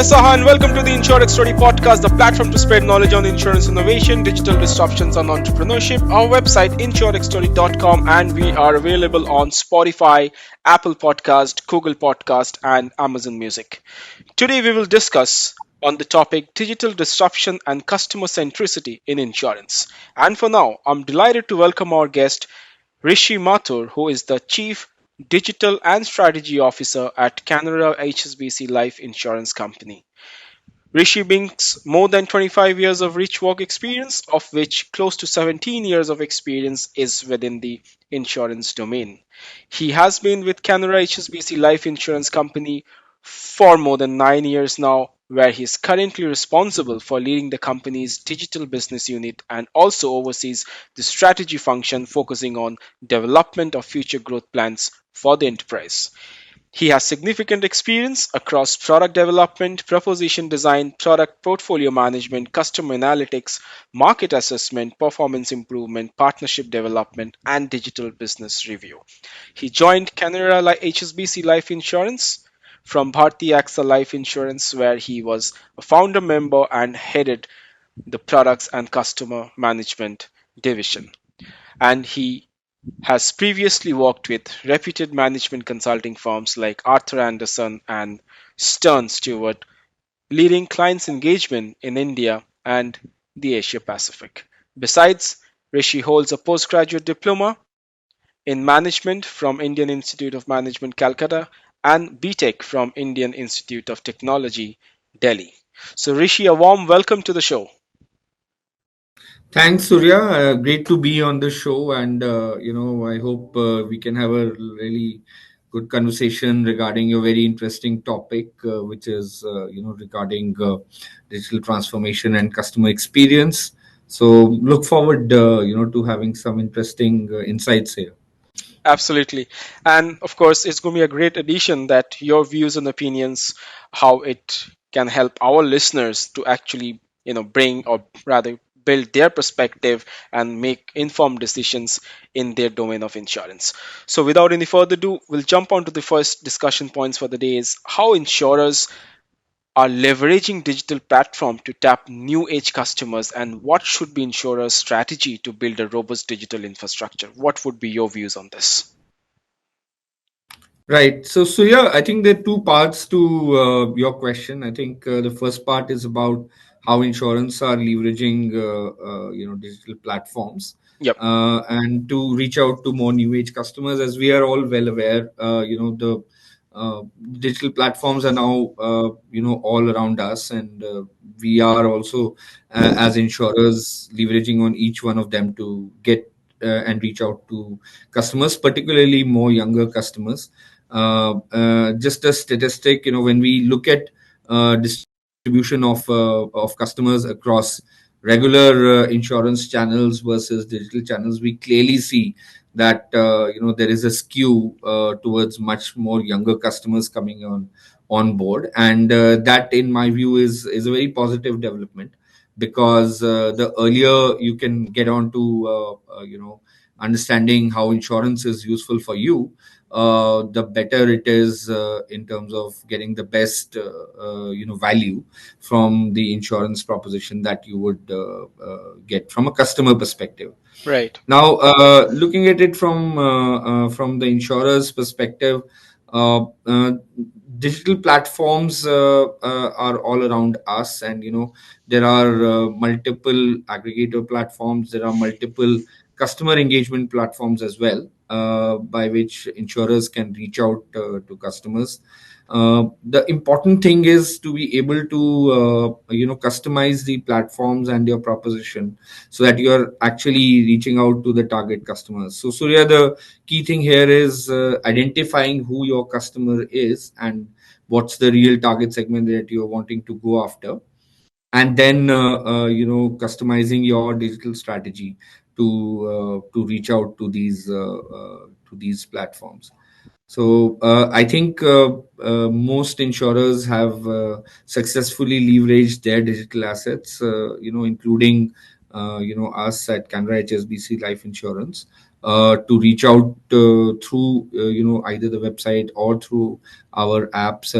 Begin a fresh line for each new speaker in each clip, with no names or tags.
Sahan. Welcome to the Insurtech Story Podcast, the platform to spread knowledge on insurance innovation, digital disruptions, and entrepreneurship. Our website, insurtechstory.com, and we are available on Spotify, Apple Podcast, Google Podcast, and Amazon Music. Today, we will discuss on the topic digital disruption and customer centricity in insurance. And for now, I'm delighted to welcome our guest, Rishi Mathur, who is the Chief Digital and Strategy Officer at Canara HSBC Life Insurance Company. Rishi brings more than 25 years of rich work experience, of which close to 17 years of experience is within the insurance domain. He has been with Canara HSBC Life Insurance Company for more than 9 years now, where he is currently responsible for leading the company's digital business unit and also oversees the strategy function focusing on development of future growth plans for the enterprise. He has significant experience across product development, proposition design, product portfolio management, customer analytics, market assessment, performance improvement, partnership development, and digital business review. He joined Canara HSBC Life Insurance from Bharti AXA Life Insurance, where he was a founder member and headed the products and customer management division. And he has previously worked with reputed management consulting firms like Arthur Andersen and Stern Stewart, leading clients' engagement in India and the Asia Pacific. Besides, Rishi holds a postgraduate diploma in management from Indian Institute of Management, Calcutta, and BTech from Indian Institute of Technology, Delhi. So, Rishi, a warm welcome to the show.
Thanks, Surya. Great to be on the show, and I hope we can have a really good conversation regarding a very interesting topic, which is regarding digital transformation and customer experience. So, look forward, to having some interesting insights here.
Absolutely. And of course, it's going to be a great addition that your views and opinions, how it can help our listeners to actually, bring or rather build their perspective and make informed decisions in their domain of insurance. So without any further ado, we'll jump on to the first discussion points for the day is how insurers are leveraging digital platform to tap new age customers and what should be insurers strategy to build a robust digital infrastructure. What would be your views on this?
Right. So, Surya, I think there are two parts to your question. I think the first part is about how insurance are leveraging, digital platforms,
Yep.
and to reach out to more new age customers. As we are all well aware, the digital platforms are now, all around us, and we are also, as insurers, leveraging on each one of them to get and reach out to customers, particularly more younger customers. Just a statistic, when we look at distribution of customers across regular insurance channels versus digital channels, we clearly see that there is a skew towards much more younger customers coming on board, and that, in my view, is a very positive development, because the earlier you can get on to understanding how insurance is useful for you, the better it is in terms of getting the best value from the insurance proposition that you would get from a customer perspective.
Right.
Now, looking at it from the insurer's perspective, uh, uh, digital platforms are all around us, and there are multiple aggregator platforms. There are multiple customer engagement platforms as well, by which insurers can reach out to customers. The important thing is to be able to customize the platforms and your proposition so that you're actually reaching out to the target customers. So, Surya, the key thing here is identifying who your customer is and what's the real target segment that you're wanting to go after, and then customizing your digital strategy to reach out to these platforms. So I think most insurers have successfully leveraged their digital assets, including us at Canara HSBC Life Insurance to reach out through either the website or through our apps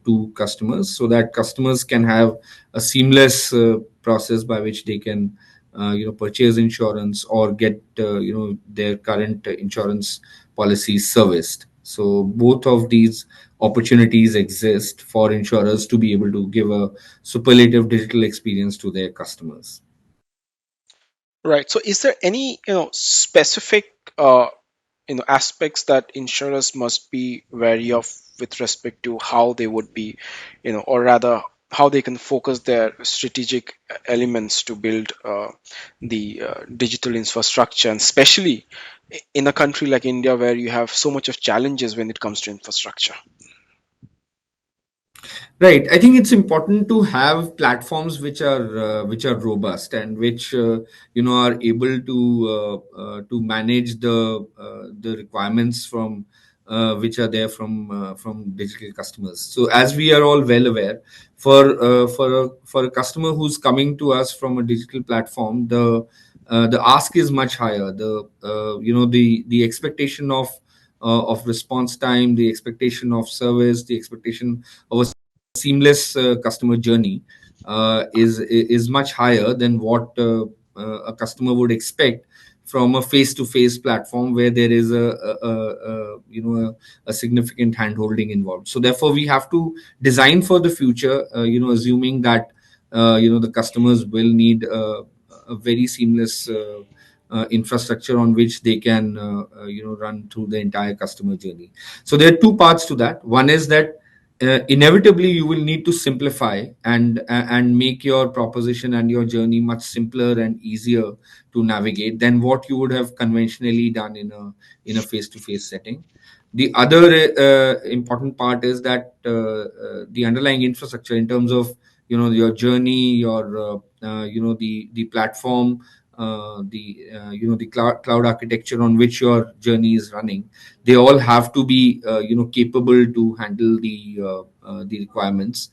to customers, so that customers can have a seamless process by which they can purchase insurance or get their current insurance policies serviced. So both of these opportunities exist for insurers to be able to give a superlative digital experience to their customers.
Right. So is there any, specific, aspects that insurers must be wary of with respect to how they would be, or rather how they can focus their strategic elements to build the digital infrastructure, and especially in a country like India where you have so much of challenges when it comes to infrastructure?
Right. I think it's important to have platforms which are robust and which are able to manage the requirements from which are there from digital customers. So as we are all well aware, for a customer who's coming to us from a digital platform, the ask is much higher. The expectation of response time, the expectation of service, the expectation of a seamless customer journey is much higher than what a customer would expect from a face-to-face platform where there is a significant hand-holding involved. So therefore, we have to design for the future, assuming that the customers will need a very seamless infrastructure on which they can run through the entire customer journey. So there are two parts to that. One is that inevitably you will need to simplify and make your proposition and your journey much simpler and easier to navigate than what you would have conventionally done in a face-to-face setting. The other important part is that the underlying infrastructure in terms of your journey, your the platform, the cloud architecture on which your journey is running, they all have to be capable to handle the requirements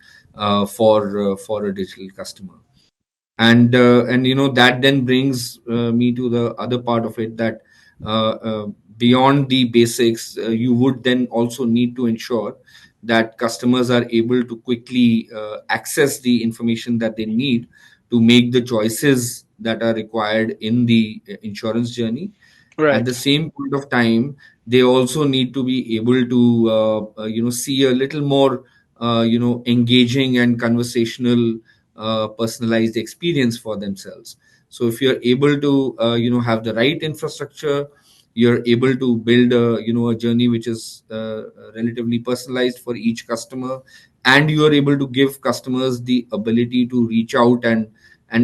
for a digital customer. And that then brings me to the other part of it, that beyond the basics, you would then also need to ensure that customers are able to quickly access the information that they need to make the choices that are required in the insurance journey. At
Right.
the same point of time, they also need to be able to see a little more engaging and conversational personalized experience for themselves. So if you're able to have the right infrastructure, you're able to build a journey which is relatively personalized for each customer, and you are able to give customers the ability to reach out and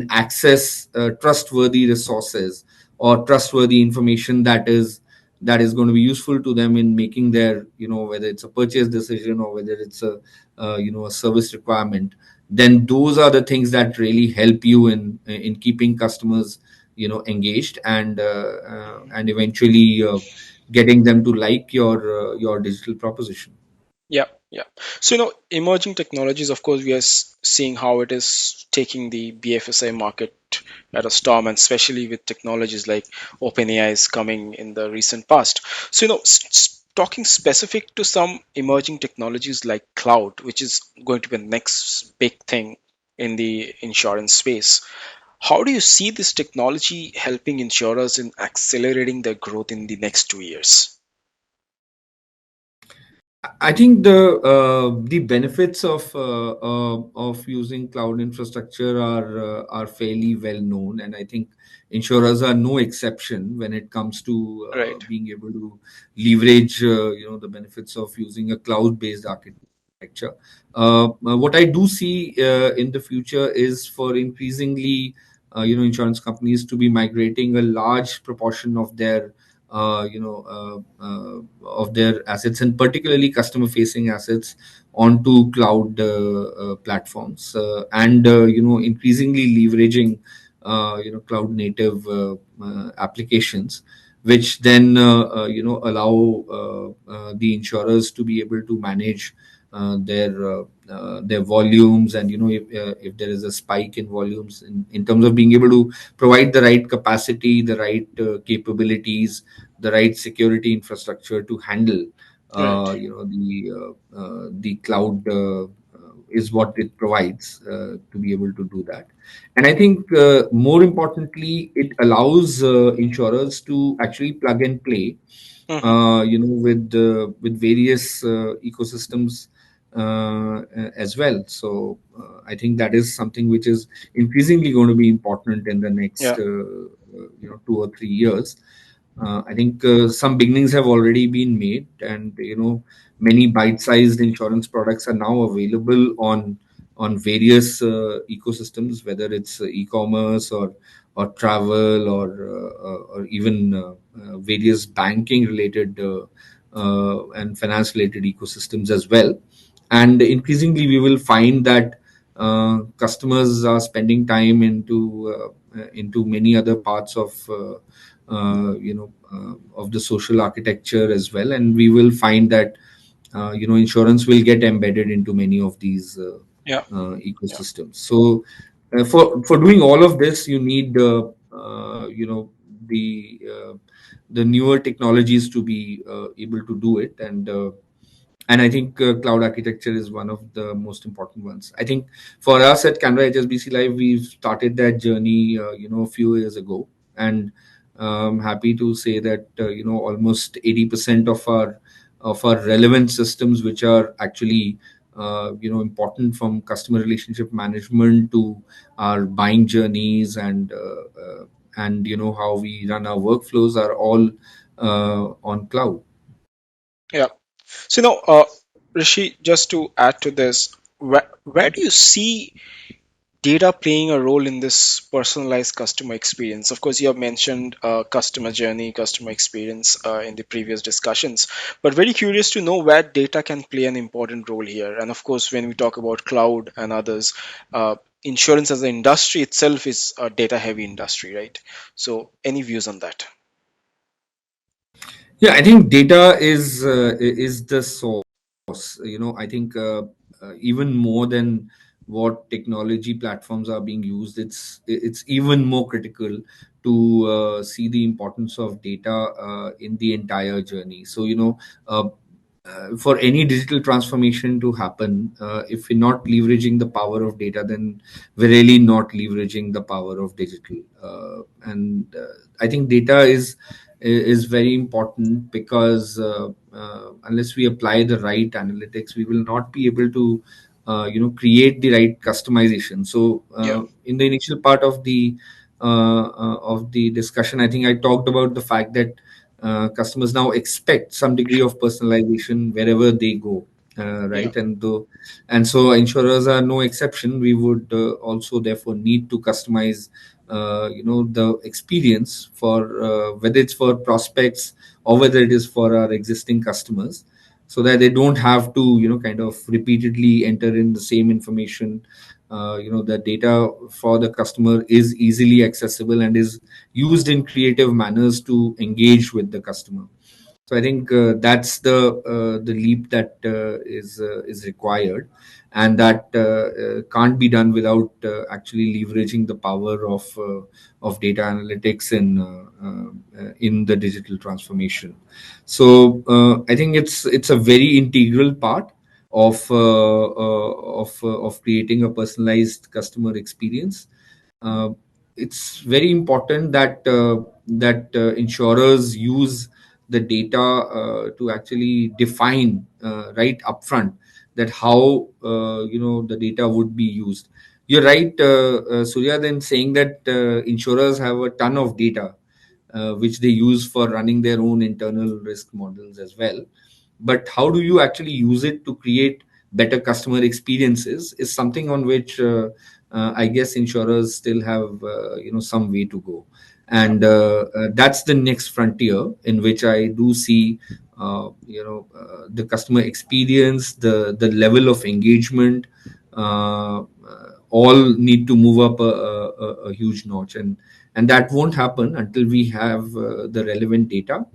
access trustworthy resources or trustworthy information that is going to be useful to them in making their, whether it's a purchase decision or whether it's a service requirement. Then those are the things that really help you in keeping customers engaged and eventually getting them to like your digital proposition.
Yeah, yeah. So, emerging technologies, of course, we are seeing how it is taking the BFSI market at a storm, and especially with technologies like OpenAI is coming in the recent past. So, talking specific to some emerging technologies like cloud, which is going to be the next big thing in the insurance space. How do you see this technology helping insurers in accelerating their growth in the next 2 years?
I think the benefits of using cloud infrastructure are fairly well known, and I think insurers are no exception when it comes to
Right.
being able to leverage the benefits of using a cloud-based architecture. What I do see in the future is for increasingly insurance companies to be migrating a large proportion of their of their assets, and particularly customer facing assets, onto cloud platforms, and increasingly leveraging cloud native applications, which then allow the insurers to be able to manage their volumes, and if there is a spike in volumes in terms of being able to provide the right capacity, the right capabilities, the right security infrastructure to handle
Right.
the cloud is what it provides to be able to do that. And I think more importantly, it allows insurers to actually plug and play
Hmm.
with various ecosystems as well. So I think that is something which is increasingly going to be important in the next
Yeah.
2 or 3 years. I think some beginnings have already been made, and many bite-sized insurance products are now available on various ecosystems, whether it's e-commerce or travel or even various banking related and finance related ecosystems as well. And increasingly, we will find that customers are spending time into many other parts of the social architecture as well, and we will find that insurance will get embedded into many of these
Yeah. Yeah.
ecosystems. So for doing all of this, you need the the newer technologies to be able to do it, and I think cloud architecture is one of the most important ones. I think for us at Canva HSBC Live, we've started that journey, a few years ago, and happy to say that almost 80% of our relevant systems, which are actually important from customer relationship management to our buying journeys and how we run our workflows, are all on cloud.
Yeah. So, Rishi, just to add to this, where do you see data playing a role in this personalized customer experience? Of course, you have mentioned customer journey, customer experience in the previous discussions, but very curious to know where data can play an important role here. And of course, when we talk about cloud and others, insurance as an industry itself is a data heavy industry, right? So, any views on that?
Yeah, I think data is the source. I think even more than what technology platforms are being used, it's even more critical to see the importance of data in the entire journey. So uh, for any digital transformation to happen, if we're not leveraging the power of data, then we're really not leveraging the power of digital. And I think data is very important because unless we apply the right analytics, we will not be able to create the right customization. So
Yeah.
in the initial part of the discussion, I think I talked about the fact that customers now expect some degree of personalization wherever they go,
Yeah.
right? And so insurers are no exception. We would also therefore need to customize the experience for whether it's for prospects or whether it is for our existing customers, so that they don't have to kind of repeatedly enter in the same information. The data for the customer is easily accessible and is used in creative manners to engage with the customer. So I think that's the leap that is required, and that can't be done without actually leveraging the power of data analytics in the digital transformation. So I think it's a very integral part of creating a personalized customer experience. Uh, it's very important that insurers use the data to actually define right upfront that how the data would be used. You're right, Surya, then saying that insurers have a ton of data which they use for running their own internal risk models as well. But how do you actually use it to create better customer experiences is something on which I guess insurers still have some way to go,
Yeah.
and that's the next frontier in which I do see the customer experience, the level of engagement, all need to move up a huge notch, and that won't happen until we have the relevant data.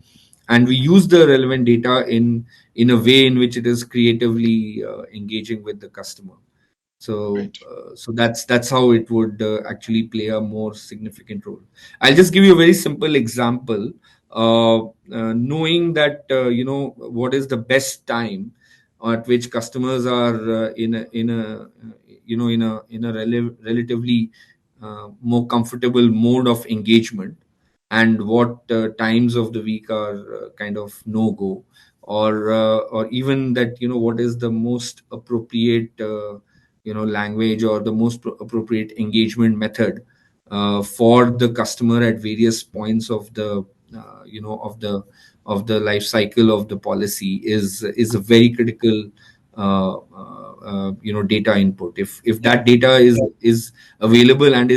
and we use the relevant data in a way in which it is creatively engaging with the customer. So,
Right.
that's how it would actually play a more significant role. I'll just give you a very simple example. Knowing that what is the best time at which customers are in a relatively more comfortable mode of engagement, and what times of the week are kind of no go, or even that what is the most appropriate language, or the most appropriate engagement method for the customer at various points of the of the life cycle of the policy, is a very critical data input. If
Yeah.
that data is available and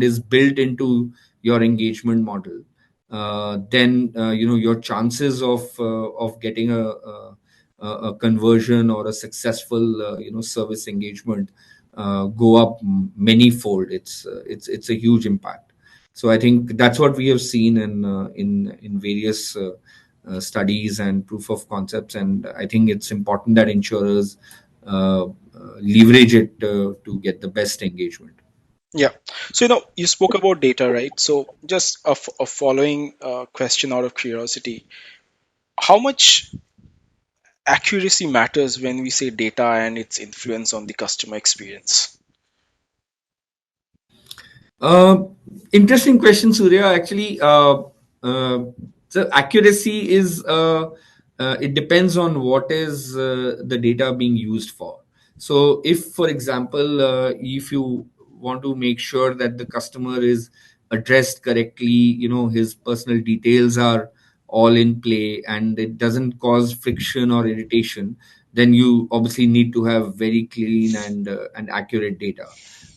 is built into your engagement model, then your chances of getting a conversion or a successful service engagement go up many-fold. It's a huge impact. So I think that's what we have seen in various studies and proof of concepts, and I think it's important that insurers leverage it to get the best engagement.
Yeah. So, you spoke about data, right? So, just a following question out of curiosity. How much accuracy matters when we say data and its influence on the customer experience?
Uh, Interesting question, Surya. Actually, uh, the accuracy is it depends on what is the data being used for. So, if, for example, if you want to make sure that the customer is addressed correctly, his personal details are all in play and it doesn't cause friction or irritation, then you obviously need to have very clean and accurate data.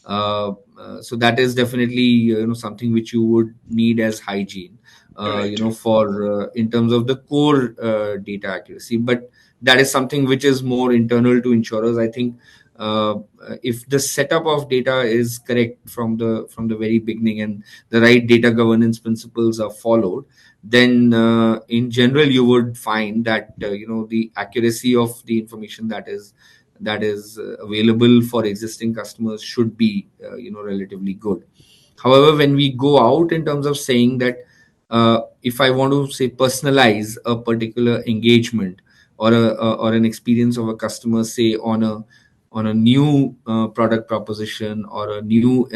So that is definitely something which you would need as hygiene,
Right.
for in terms of the core data accuracy. But that is something which is more internal to insurers. I think uh, if the setup of data is correct from the very beginning, and the right data governance principles are followed, then in general you would find that the accuracy of the information that is available for existing customers should be relatively good. However, when we go out in terms of saying that if I want to say personalize a particular engagement or an experience of a customer, say on a new product proposition or a new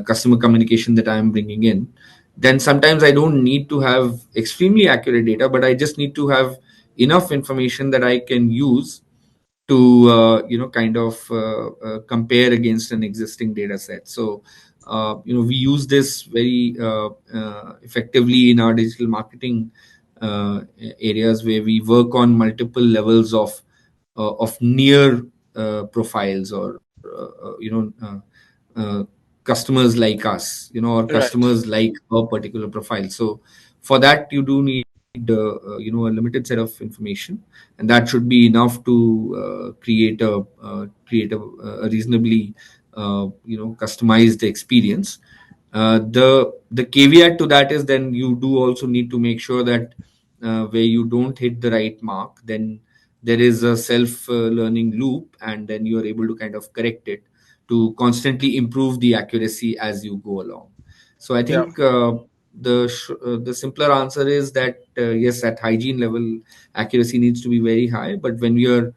customer communication that I am bringing in, then sometimes I don't need to have extremely accurate data, but I just need to have enough information that I can use to kind of compare against an existing data set. So we use this very effectively in our digital marketing areas, where we work on multiple levels of near profiles, or uh, customers like us, or
Right.
customers like a particular profile. So for that, you do need a limited set of information, and that should be enough to create a reasonably customized experience. The caveat to that is, then you do also need to make sure that where you don't hit the right mark, then there is a self learning loop, and then you are able to kind of correct it to constantly improve the accuracy as you go along. So I
Yeah.
think the simpler answer is that yes, at hygiene level, accuracy needs to be very high. But when you're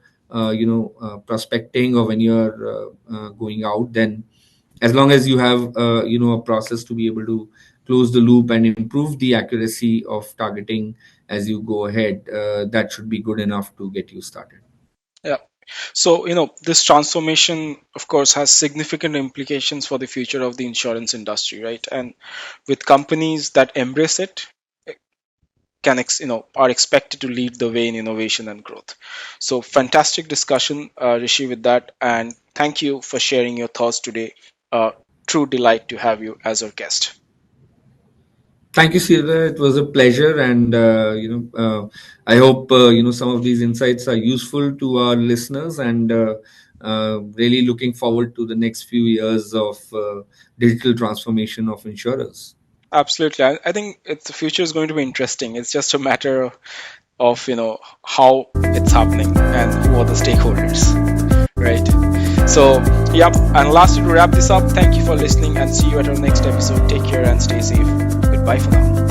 prospecting, or when you're going out, then as long as you have a process to be able to close the loop and improve the accuracy of targeting as you go ahead, that should be good enough to get you started.
Yeah. So, this transformation, of course, has significant implications for the future of the insurance industry, right? And with companies that embrace it, are expected to lead the way in innovation and growth. So, fantastic discussion, Rishi, with that, and thank you for sharing your thoughts today. True delight to have you as our guest.
Thank you, Sira. It was a pleasure, and I hope some of these insights are useful to our listeners, and really looking forward to the next few years of digital transformation of insurers.
Absolutely. I think the future is going to be interesting. It's just a matter of how it's happening and who are the stakeholders, right? So, yep. And lastly, to wrap this up, thank you for listening and see you at our next episode. Take care and stay safe. Goodbye for now.